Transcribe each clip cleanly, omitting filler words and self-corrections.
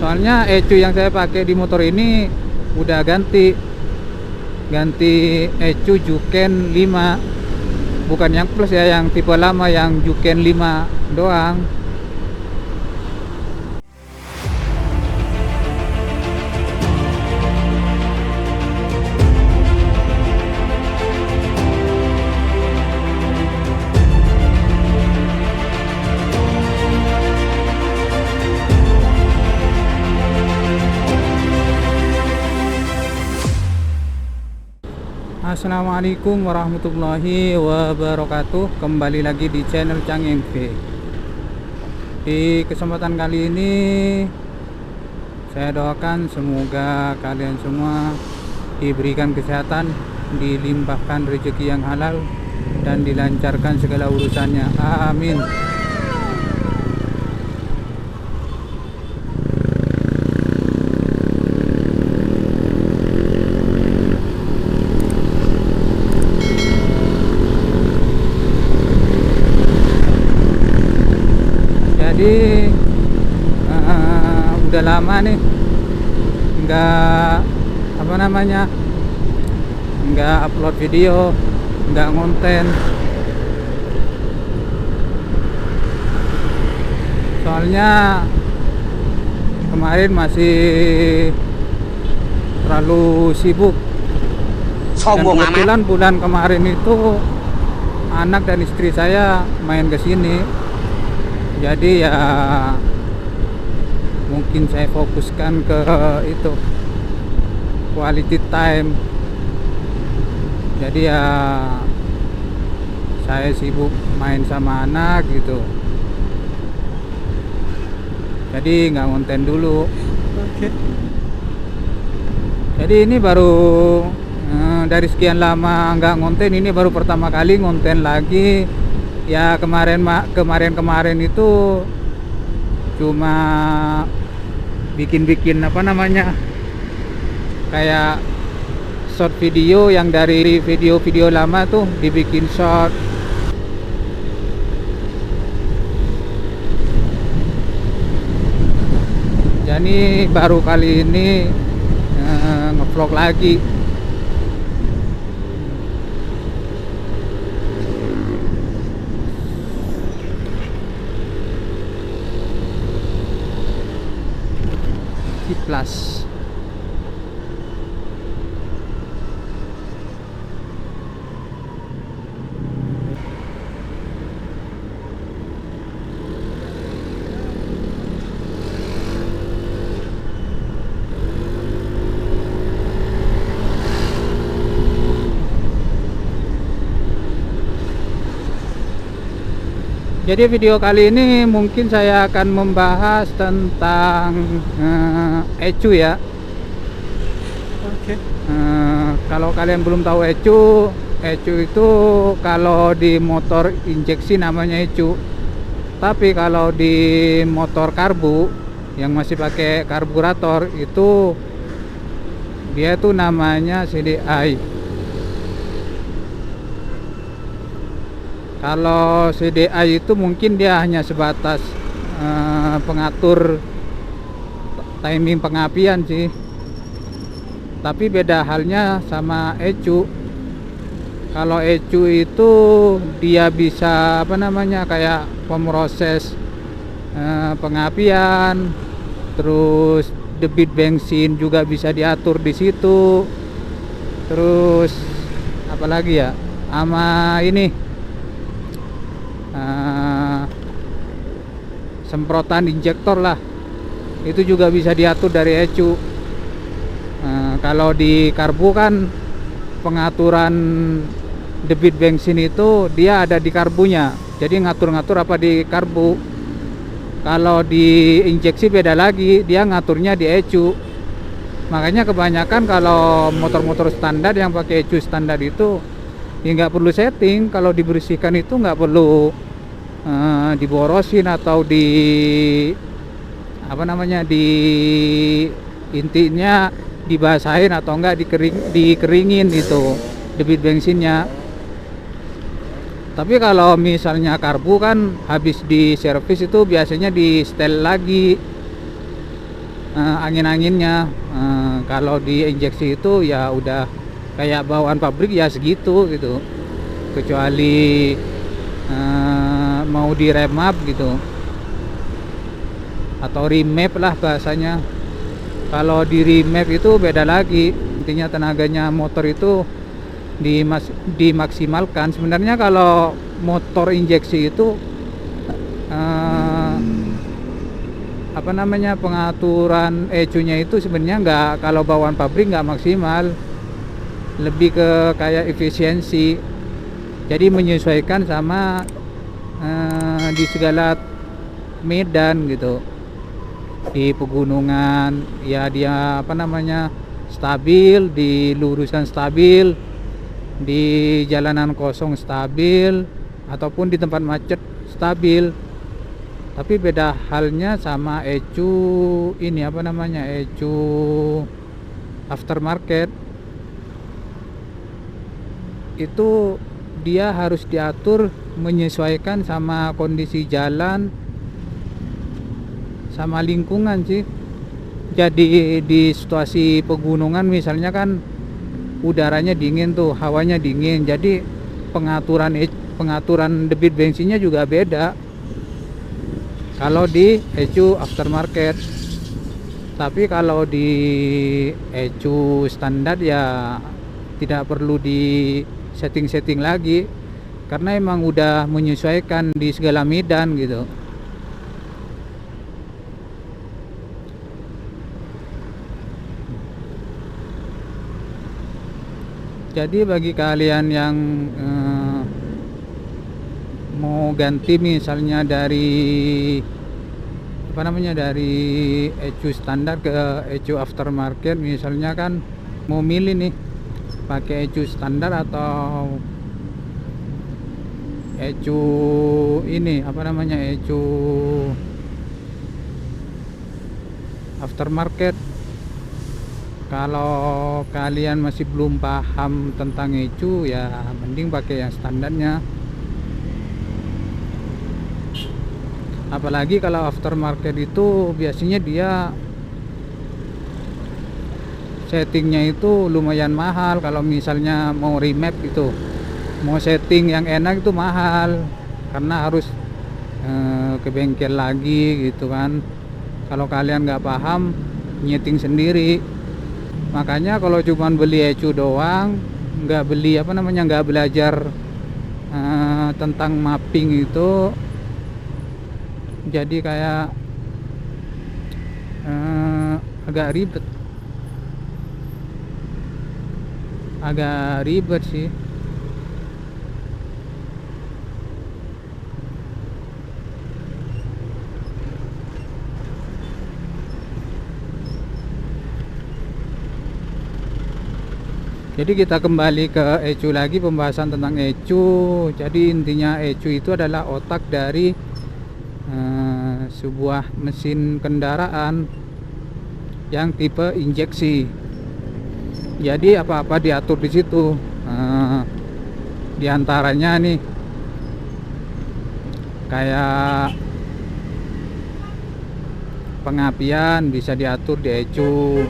Soalnya ECU yang saya pakai di motor ini udah ganti ECU Juken 5, bukan yang plus ya, yang tipe lama yang Juken 5 doang. Assalamualaikum warahmatullahi wabarakatuh. Kembali lagi di channel Cang MV. Di kesempatan kali ini saya doakan semoga kalian semua diberikan kesehatan, dilimpahkan rezeki yang halal, dan dilancarkan segala urusannya. Amin. Jadi udah lama nih nggak upload video, nggak ngonten. Soalnya kemarin masih terlalu sibuk. Dan kebetulan bulan kemarin itu anak dan istri saya main ke sini. Jadi ya mungkin saya fokuskan ke itu, quality time. Jadi ya saya sibuk main sama anak gitu. Jadi nggak ngonten dulu. Oke. Jadi ini baru dari sekian lama nggak ngonten, ini baru pertama kali ngonten lagi. Ya kemarin itu cuma bikin kayak short video yang dari video-video lama tuh dibikin short. Jadi baru kali ini ngevlog lagi. Plus. Jadi video kali ini mungkin saya akan membahas tentang ECU ya. Oke. Kalau kalian belum tahu ECU itu kalau di motor injeksi namanya ECU. Tapi kalau di motor karbu yang masih pakai karburator itu dia tuh namanya CDI. Kalau CDI itu mungkin dia hanya sebatas pengatur timing pengapian sih. Tapi beda halnya sama ECU. Kalau ECU itu dia bisa kayak pemroses pengapian, terus debit bensin juga bisa diatur di situ. Terus apalagi ya? Sama ini semprotan injektor lah, itu juga bisa diatur dari ECU. Kalau di karbu kan pengaturan debit bensin itu dia ada di karbunya, jadi ngatur-ngatur apa di karbu. Kalau di injeksi beda lagi, dia ngaturnya di ECU. Makanya kebanyakan kalau motor-motor standar yang pakai ECU standar itu ya nggak perlu setting. Kalau dibersihkan itu nggak perlu diborosin atau intinya dibasahin atau enggak dikeringin itu debit bensinnya. Tapi kalau misalnya karbu kan habis di servis itu biasanya di setel lagi. angin-anginnya. Kalau di injeksi itu ya udah kayak bawaan pabrik ya segitu gitu, kecuali mau di remap gitu atau remap lah bahasanya. Kalau di remap itu beda lagi, intinya tenaganya motor itu dimaksimalkan. Sebenarnya kalau motor injeksi itu pengaturan ECU-nya itu sebenarnya nggak, kalau bawaan pabrik nggak maksimal, lebih ke kayak efisiensi. Jadi menyesuaikan sama di segala medan gitu. Di pegunungan ya dia stabil, di lurusan stabil, di jalanan kosong stabil, ataupun di tempat macet stabil. Tapi beda halnya sama ECU ECU aftermarket. Itu dia harus diatur menyesuaikan sama kondisi jalan, sama lingkungan sih. Jadi di situasi pegunungan misalnya kan udaranya dingin tuh, hawanya dingin, jadi pengaturan debit bensinnya juga beda kalau di ECU aftermarket. Tapi kalau di ECU standar ya tidak perlu di setting lagi, karena emang udah menyesuaikan di segala medan gitu. Jadi bagi kalian yang mau ganti misalnya dari dari ECU standar ke ECU aftermarket, misalnya kan mau milih nih pakai ECU standar atau ECU ECU aftermarket. Kalau kalian masih belum paham tentang ECU ya mending pakai yang standarnya. Apalagi kalau aftermarket itu biasanya dia settingnya itu lumayan mahal. Kalau misalnya mau remap gitu, mau setting yang enak itu mahal, karena harus ke bengkel lagi gitu kan. Kalau kalian nggak paham, nyeting sendiri. Makanya kalau cuman beli ECU doang, nggak beli nggak belajar tentang mapping itu, jadi kayak agak ribet sih. Jadi kita kembali ke ECU lagi, pembahasan tentang ECU. Jadi intinya ECU itu adalah otak dari sebuah mesin kendaraan yang tipe injeksi. Jadi apa-apa diatur di situ. Di antaranya nih kayak pengapian bisa diatur di ECU.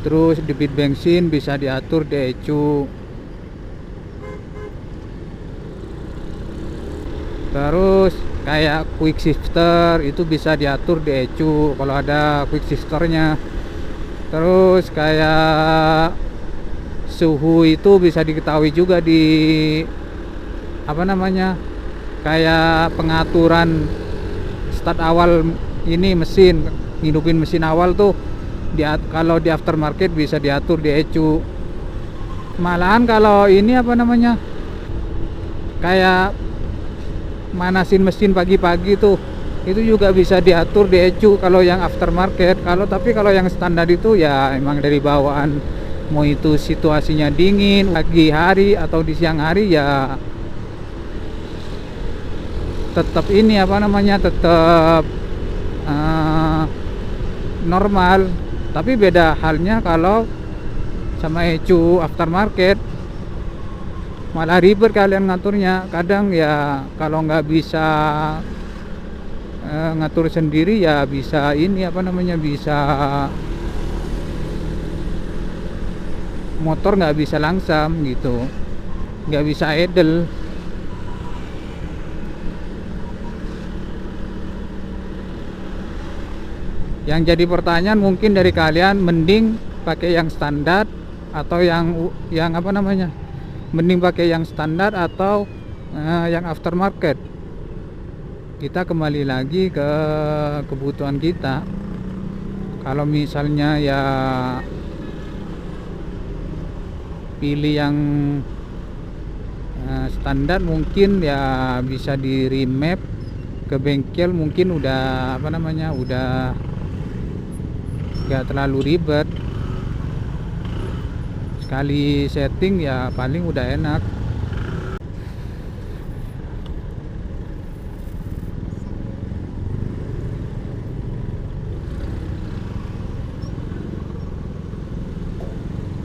Terus debit bensin bisa diatur di ECU. Terus kayak quick shifter itu bisa diatur di ECU kalau ada quick shifternya. Terus kayak suhu itu bisa diketahui juga di kayak pengaturan start awal ini mesin, ngidupin mesin awal tuh kalau di aftermarket bisa diatur di ECU. Malahan kalau ini kayak manasin mesin pagi-pagi tuh, itu juga bisa diatur di ECU kalau yang aftermarket. Tapi kalau yang standar itu ya emang dari bawaan, mau itu situasinya dingin pagi hari atau di siang hari ya tetap tetap normal. Tapi beda halnya kalau sama ECU aftermarket, malah ribet kalian ngaturnya. Kadang ya kalau nggak bisa ngatur sendiri ya bisa ini apa namanya, bisa motor nggak bisa langsam gitu, nggak bisa idle. Yang jadi pertanyaan mungkin dari kalian, mending pakai yang standar atau yang apa namanya, mending pakai yang standar atau yang aftermarket. Kita kembali lagi ke kebutuhan kita. Kalau misalnya ya pilih yang standar, mungkin ya bisa di remap ke bengkel, mungkin udah apa namanya, udah nggak terlalu ribet. Sekali setting ya paling udah enak.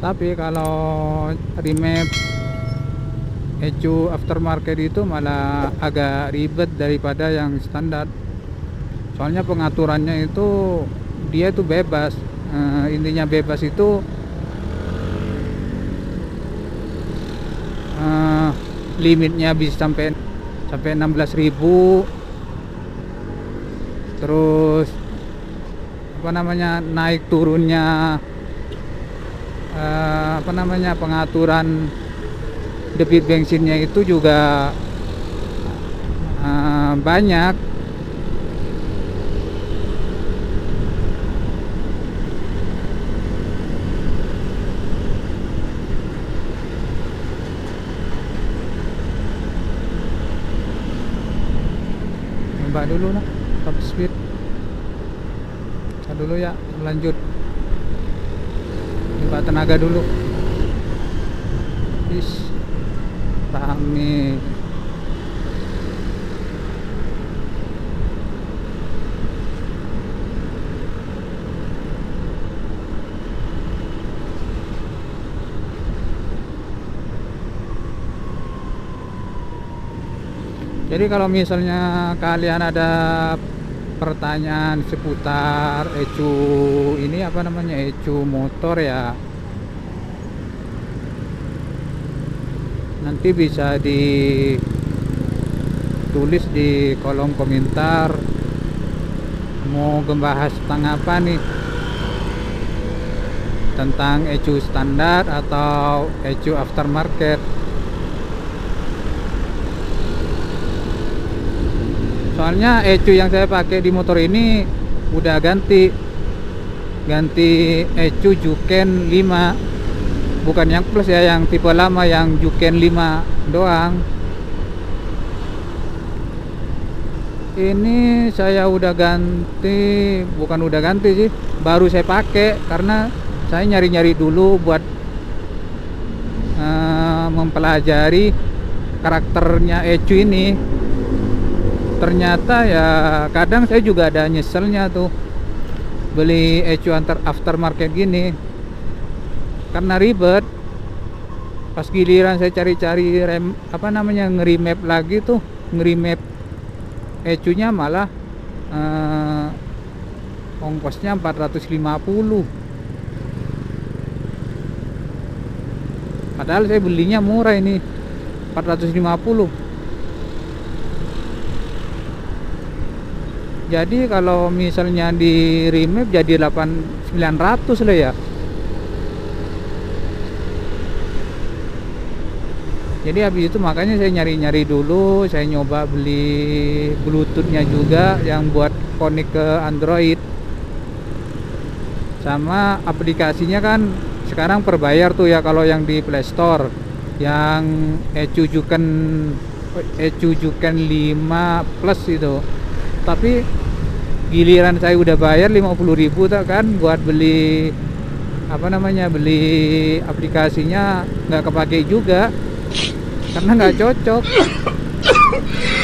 Tapi kalau remap ECU aftermarket itu malah agak ribet daripada yang standar. Soalnya pengaturannya itu dia itu bebas. Intinya bebas itu limitnya bisa sampai 16.000. Terus apa namanya, naik turunnya apa namanya, pengaturan debit bensinnya itu juga banyak. Coba dulu lah top speed. Dulu ya, lanjut coba tenaga dulu. Rame. Jadi kalau misalnya kalian ada pertanyaan seputar ECU ini apa namanya, ECU motor ya, nanti bisa ditulis di kolom komentar mau membahas tentang apa nih, tentang ECU standar atau ECU aftermarket. Soalnya ECU yang saya pakai di motor ini udah ganti ECU Juken 5, bukan yang plus ya, yang tipe lama yang Juken 5 doang. Ini saya udah ganti, bukan udah ganti sih, baru saya pakai karena saya nyari-nyari dulu buat mempelajari karakternya ECU ini. Ternyata ya kadang saya juga ada nyeselnya tuh beli ECU aftermarket gini, karena ribet. Pas giliran saya cari-cari apa namanya, nge-remap lagi tuh, nge-remap ECU nya malah ongkosnya 450. Padahal saya belinya murah ini, 450. Jadi kalau misalnya di remap jadi 900 lah ya. Jadi habis itu makanya saya nyari-nyari dulu, saya nyoba beli bluetoothnya juga yang buat connect ke Android. Sama aplikasinya kan sekarang per bayar tuh ya kalau yang di Play Store. Yang ECU Juken 5 Plus itu. Tapi giliran saya udah bayar 50.000 tak kan buat beli apa namanya, beli aplikasinya, nggak kepake juga karena nggak cocok.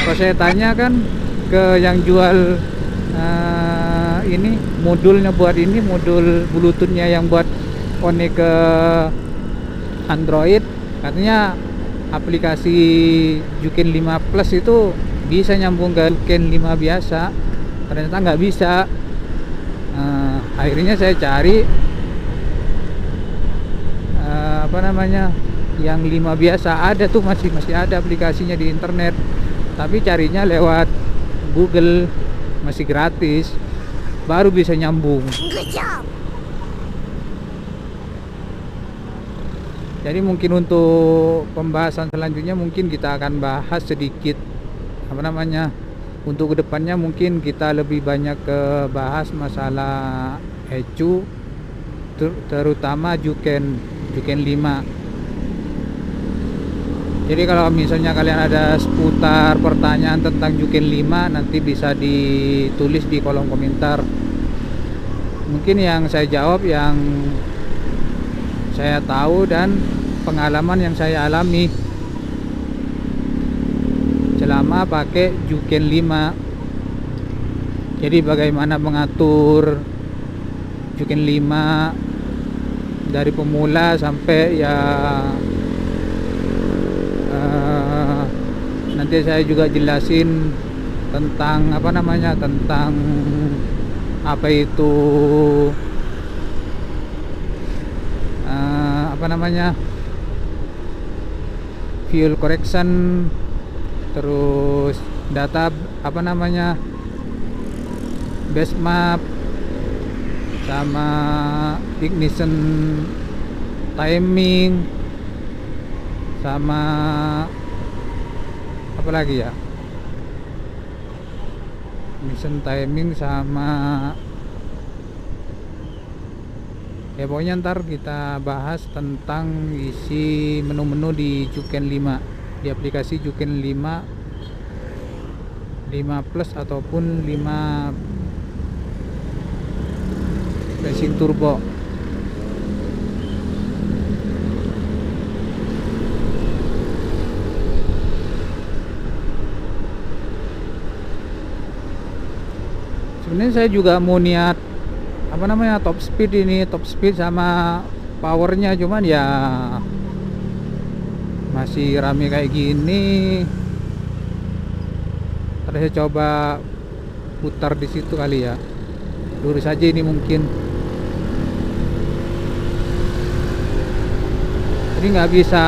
Kalau saya tanya kan ke yang jual ini modulnya, buat ini modul bluetoothnya yang buat connect ke Android, katanya aplikasi Juken 5 Plus itu bisa nyambung ke Juken 5 biasa. ternyata nggak bisa. Akhirnya saya cari apa namanya, yang 5 biasa. Ada tuh, masih ada aplikasinya di internet, tapi carinya lewat Google, masih gratis, baru bisa nyambung. Jadi mungkin untuk pembahasan selanjutnya mungkin kita akan bahas sedikit apa namanya, untuk kedepannya mungkin kita lebih banyak ke bahas masalah ECU, terutama Juken 5. Jadi kalau misalnya kalian ada seputar pertanyaan tentang Juken 5, nanti bisa ditulis di kolom komentar. Mungkin yang saya jawab yang saya tahu dan pengalaman yang saya alami selama pakai Juken 5. Jadi bagaimana mengatur Juken 5 dari pemula sampai ya, nanti saya juga jelasin tentang apa namanya, tentang apa itu apa namanya, fuel correction, terus data apa namanya, base map, sama ignition timing, sama apa lagi ya, ignition timing sama ya, pokoknya ntar kita bahas tentang isi menu-menu di Juken 5, di aplikasi Juken 5 Plus ataupun 5 racing turbo. Sebenarnya saya juga mau niat apa namanya, top speed sama powernya, cuman ya masih rame kayak gini. Terus saya coba putar di situ kali ya, lurus aja ini mungkin. Jadi nggak bisa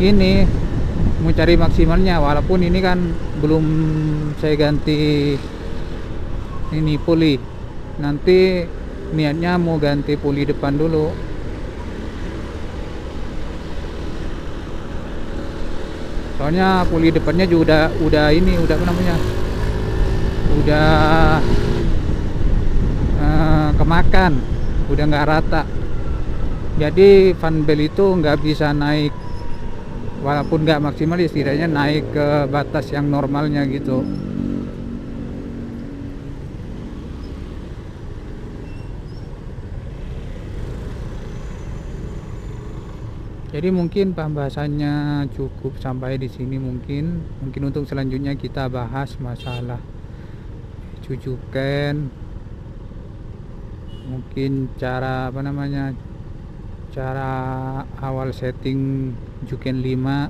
ini mau cari maksimalnya, walaupun ini kan belum saya ganti ini puli. Nanti niatnya mau ganti puli depan dulu. Soalnya puli depannya juga udah ini, udah apa namanya, udah kemakan, udah nggak rata. Jadi fan belt itu nggak bisa naik, walaupun nggak maksimal, setidaknya naik ke batas yang normalnya gitu. Jadi mungkin pembahasannya cukup sampai di sini. Mungkin untuk selanjutnya kita bahas masalah Juken, mungkin cara apa namanya, cara awal setting Juken 5.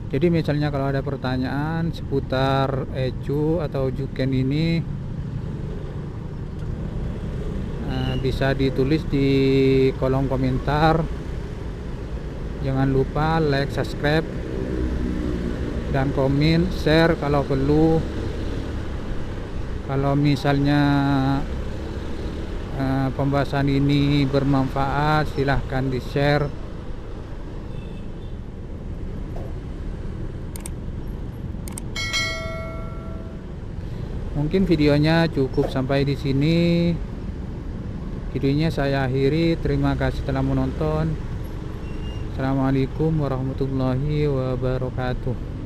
Jadi misalnya kalau ada pertanyaan seputar ECU atau Juken ini, bisa ditulis di kolom komentar. Jangan lupa like, subscribe, dan komen, share kalau perlu. Kalau misalnya pembahasan ini bermanfaat, silahkan di share. Mungkin videonya cukup sampai di sini. Videonya saya akhiri. Terima kasih telah menonton. Assalamualaikum warahmatullahi wabarakatuh.